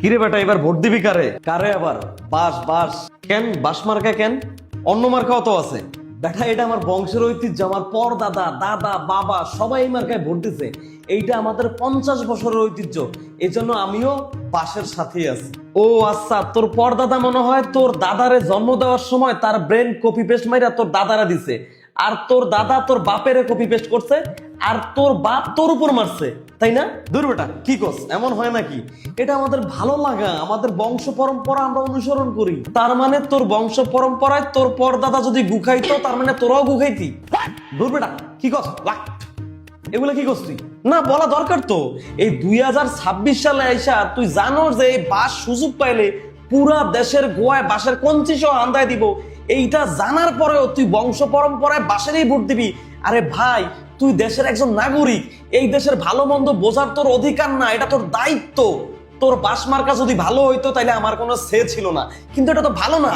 কিরে বেটা, এবার ভোট দিবি কারে? কারে আবার? বাস বাস কেন? বাস মার্কা কেন? অন্য মার্কাও তো আছে বেটা। এটা আমার বংশের ঐতিহ্য, আমার পর দাদা দাদা বাবা সবাই এই মার্কায় ভোট দিছে। এইটা আমাদের 50 বছরের ঐতিহ্য, এই জন্য আমিও বাসের সাথেই আছি। ও আচ্ছা, তোর পর দাদা মনে হয় তোর দাদারে জন্ম দেওয়ার সময় তার ব্রেন কপি পেস্ট মাইরা তোর দাদারা দিছে, আর তোর দাদা তোর বাপেরে কপি পেস্ট করছে, আর তোর বাপ তোর উপর মারছে, তাই না? দূর বেটা, কি কস? এমন হয় নাকি? এটা আমাদের ভালো লাগা, আমাদের বংশ পরম্পরা আমরা অনুসরণ করি। তার মানে তোর বংশ পরম্পরায় তোর পরদাদা যদি গুখাইতো, তার মানে তোরাও গুখাইতি। দূর বেটা, কি কস? এগুলো কি করছিস? না, বলা দরকার তো। এই 2026 সালে আইসা তুই জানো যে এই বাস সুযোগ পাইলে পুরা দেশের গোয়ায় বাসের কঞ্চি সহ আন্দায় দিব। এইটা জানার পরেও তুই বংশ পরম্পরায় বাসেরই ভোট দিবি? আরে ভাই, তুই দেশের একজন নাগরিক, এই দেশের ভালো মন্দ বোঝার তোর অধিকার না, এটা তোর দায়িত্ব। তোর বাস মার্কা যদি ভালো হইতো তাইলে আমার কোনো সে ছিল না, কিন্তু এটা তো ভালো না।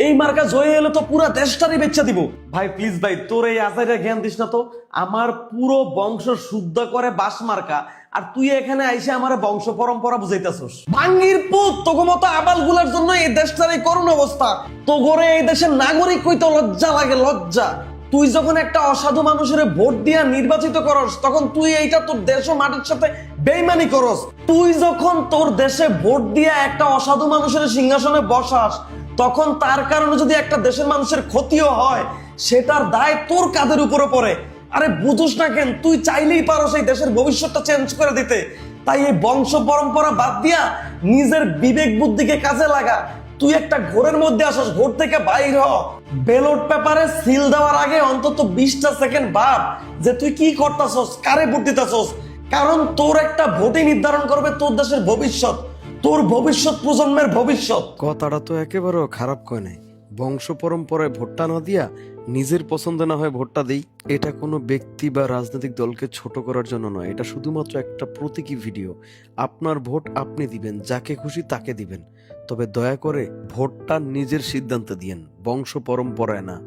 এই মার্কা জয়ে এলে তো পুরো দেশটারই বেচা দিব। ভাই প্লিজ ভাই, তোর এই আজাইরা জ্ঞান দিস না তো। আমার পুরো বংশ শুদ্ধ করে বাস মার্কা, আর তুই এখানে আইসে আমার বংশ পরম্পরা বুঝাইতেছস। ভাঙ্গির পুত, তোগো মতো আবাল গুলার জন্য এই দেশটার এই করুণ অবস্থা। তোগরে এই দেশের নাগরিক কইতে লজ্জা লাগে, লজ্জা। তুই যখন একটা অসাধু মানুষের ভোট দিয়া নির্বাচিত করস, তখন তুই এইটা তোর দেশ ও মাটির সাথে বেইমানি করস। তুই যখন তোর দেশে ভোট দিয়া একটা অসাধু মানুষের সিংহাসনে বসাস, তখন তার কারণে যদি একটা দেশের মানুষের ক্ষতিও হয়, সেটার দায় তোর কাঁধের উপরে পড়ে। আরে বুঝুস না কেন? তুই চাইলেই পারো সেই দেশের ভবিষ্যৎটা চেঞ্জ করে দিতে। তাই এই বংশ পরম্পরা বাদ দিয়া নিজের বিবেক বুদ্ধিকে কাজে লাগা। তুই একটা ঘোরের মধ্যে আসস, ঘোর থেকে বাইর হ। ব্যালট পেপারে সিল দেওয়ার আগে অন্তত 20টা সেকেন্ড ভাব যে তুই কি করতাছস, কারে ভোট দিতাছস। কারণ তোর একটা ভোটই নির্ধারণ করবে তোর দেশের ভবিষ্যৎ, তোর ভবিষ্যৎ প্রজন্মের ভবিষ্যৎ। কথাটা তো একেবারেও খারাপ কয় নাই। বংশ পরম্পরায় ভোটটা না দিয়া নিজের পছন্দ না হয় ভোটটা দেই, এটা কোনো ব্যক্তি বা রাজনৈতিক দলকে ছোট করার জন্য নয়। এটা শুধুমাত্র একটা প্রতীকী ভিডিও। আপনার ভোট আপনি দিবেন, যাকে খুশি তাকে দিবেন, তবে দয়া করে ভোটটা নিজের সিদ্ধান্তে দিয়েন, বংশ পরম্পরায় না।